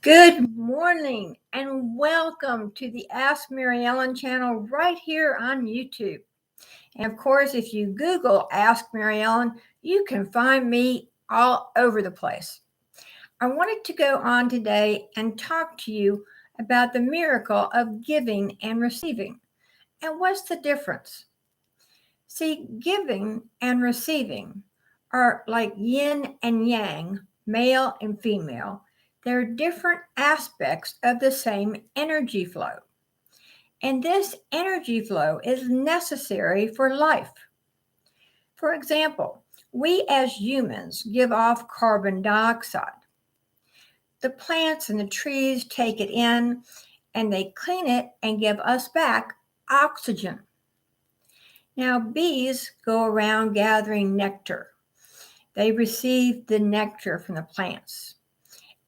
Good morning and welcome to the Ask Mary Ellen channel right here on YouTube. And of course, if you Google Ask Mary Ellen, you can find me all over the place. I wanted to go on today and talk to you about the miracle of giving and receiving. And what's the difference? See, giving and receiving are like yin and yang, male and female. They're different aspects of the same energy flow. And this energy flow is necessary for life. For example, we as humans give off carbon dioxide. The plants and the trees take it in and they clean it and give us back oxygen. Now, bees go around gathering nectar. They receive the nectar from the plants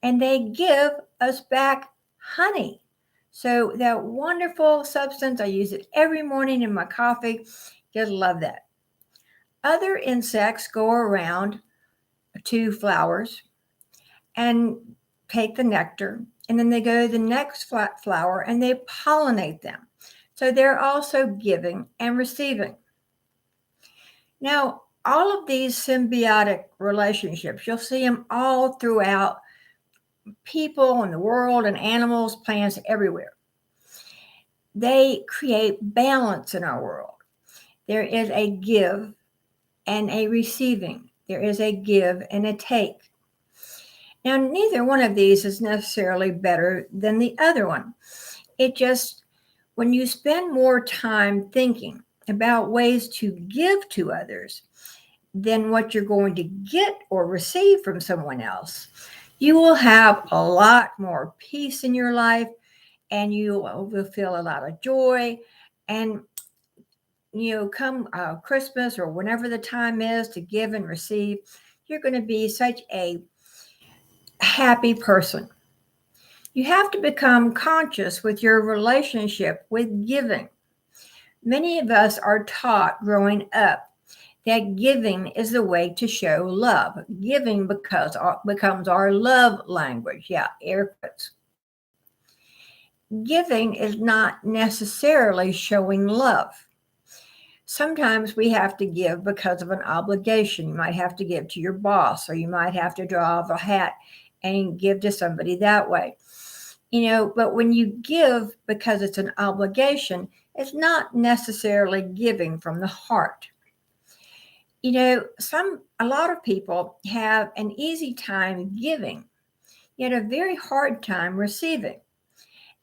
and they give us back honey. So that wonderful substance, I use it every morning in my coffee. Just love that. Other insects go around to flowers and take the nectar, and then they go to the next flower and they pollinate them. So they're also giving and receiving. Now, all of these symbiotic relationships, you'll see them all throughout people in the world and animals, plants, everywhere. They create balance in our world. There is a give and a receiving. There is a give and a take. Now, neither one of these is necessarily better than the other one. It just, when you spend more time thinking about ways to give to others than what you're going to get or receive from someone else, you will have a lot more peace in your life and you will feel a lot of joy. And, come Christmas or whenever the time is to give and receive, you're going to be such a happy person. You have to become conscious with your relationship with giving. Many of us are taught growing up that giving is the way to show love. Giving becomes our love language. Yeah, air quotes. Giving is not necessarily showing love. Sometimes we have to give because of an obligation. You might have to give to your boss, or you might have to draw off a hat and give to somebody that way. But when you give because it's an obligation, it's not necessarily giving from the heart. A lot of people have an easy time giving, yet a very hard time receiving.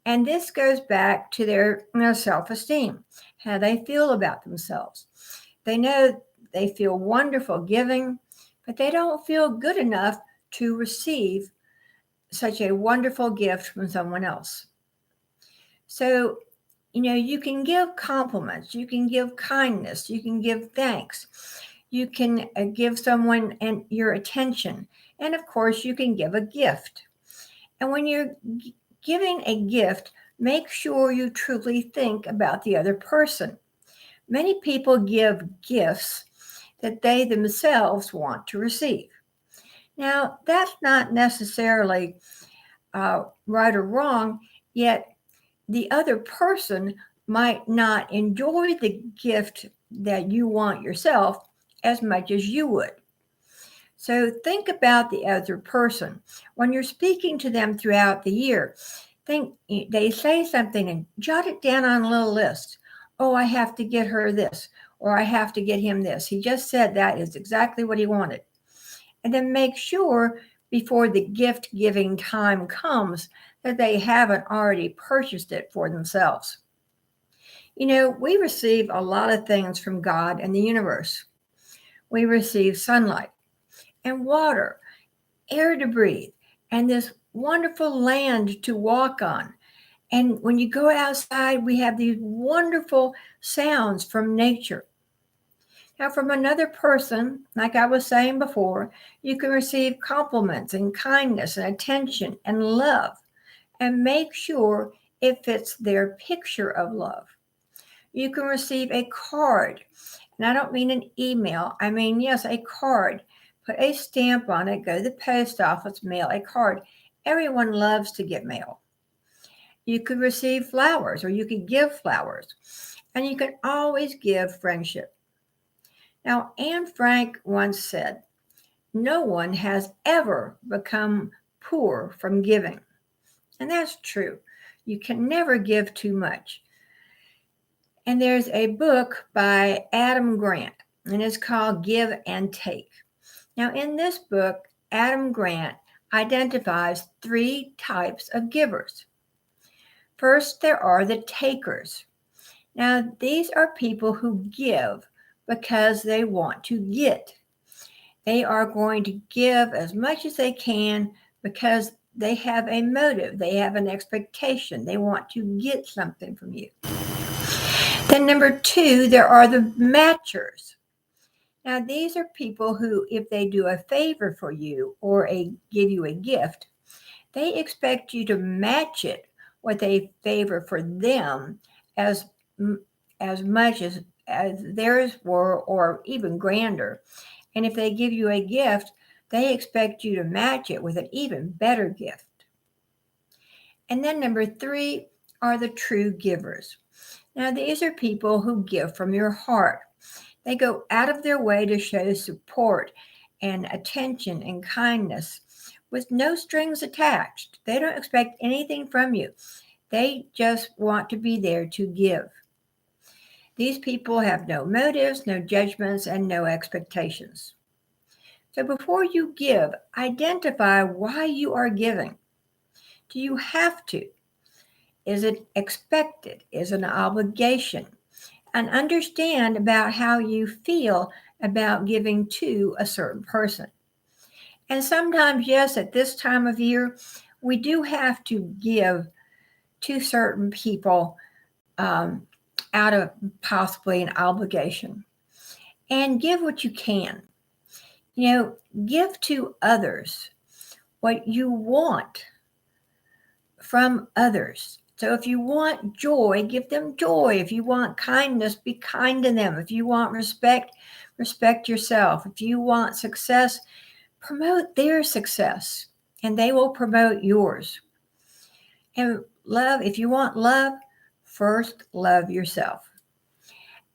And this goes back to their self-esteem, how they feel about themselves. They know they feel wonderful giving, but they don't feel good enough to receive such a wonderful gift from someone else. So, you can give compliments, you can give kindness, you can give thanks, you can give someone your attention, and of course, you can give a gift. And when you're giving a gift, make sure you truly think about the other person. Many people give gifts that they themselves want to receive. Now, that's not necessarily right or wrong, yet the other person might not enjoy the gift that you want yourself as much as you would. So think about the other person. When you're speaking to them throughout the year, think they say something and jot it down on a little list. Oh, I have to get her this, or I have to get him this. He just said that is exactly what he wanted. And then make sure before the gift giving time comes that they haven't already purchased it for themselves. We receive a lot of things from God and the universe. We receive sunlight and water, air to breathe, and this wonderful land to walk on. And when you go outside, we have these wonderful sounds from nature. Now, from another person, like I was saying before, you can receive compliments and kindness and attention and love, and make sure it fits their picture of love. You can receive a card, and I don't mean an email. I mean, yes, a card. Put a stamp on it, go to the post office, mail a card, Everyone loves to get mail. You could receive flowers or you could give flowers, and you can always give friendship. Now, Anne Frank once said, "No one has ever become poor from giving." And that's true. You can never give too much. And there's a book by Adam Grant, and it's called Give and Take. Now, in this book, Adam Grant identifies three types of givers. First, there are the takers. Now, these are people who give because they want to get. They are going to give as much as they can because they have a motive, they have an expectation, they want to get something from you. Then, number two, there are the matchers. Now, these are people who, if they do a favor for you or give you a gift, they expect you to match it with a favor for them as much as theirs were, or even grander. And if they give you a gift, they expect you to match it with an even better gift. And then number three are the true givers. Now, these are people who give from your heart. They go out of their way to show support and attention and kindness with no strings attached. They don't expect anything from you. They just want to be there to give. These people have no motives, no judgments, and no expectations. So before you give, identify why you are giving. Do you have to? Is it expected? Is it an obligation? And understand about how you feel about giving to a certain person. And sometimes, yes, at this time of year, we do have to give to certain people out of possibly an obligation. And give what you can. Give to others what you want from others. So if you want joy, give them joy. If you want kindness, be kind to them. If you want respect, respect yourself. If you want success, promote their success, and they will promote yours. And love, if you want love, first love yourself.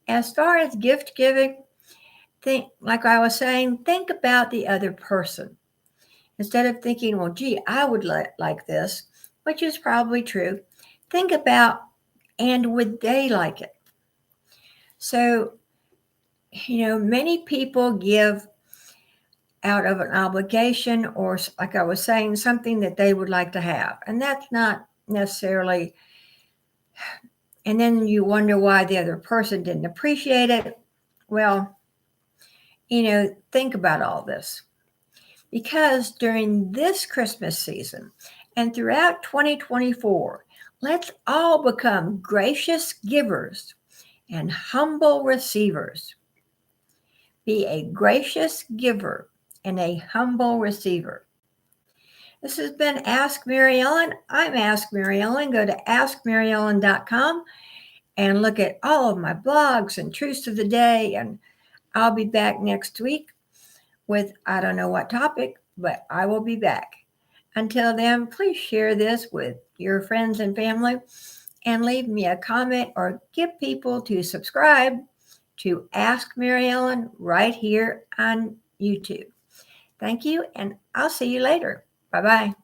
As far as gift giving, like I was saying, think about the other person. Instead of thinking, well, gee, I would like this, which is probably true, think about, and would they like it? So, many people give out of an obligation, or, like I was saying, something that they would like to have. And that's not necessarily, and then you wonder why the other person didn't appreciate it. Well, think about all this. Because during this Christmas season and throughout 2024, let's all become gracious givers and humble receivers. Be a gracious giver and a humble receiver. This has been Ask Mary Ellen. I'm Ask Mary Ellen. Go to askmaryellen.com and look at all of my blogs and truths of the day. And I'll be back next week with, I don't know what topic, but I will be back. Until then, please share this with your friends and family and leave me a comment or get people to subscribe to Ask Mary Ellen right here on YouTube. Thank you, and I'll see you later. Bye-bye.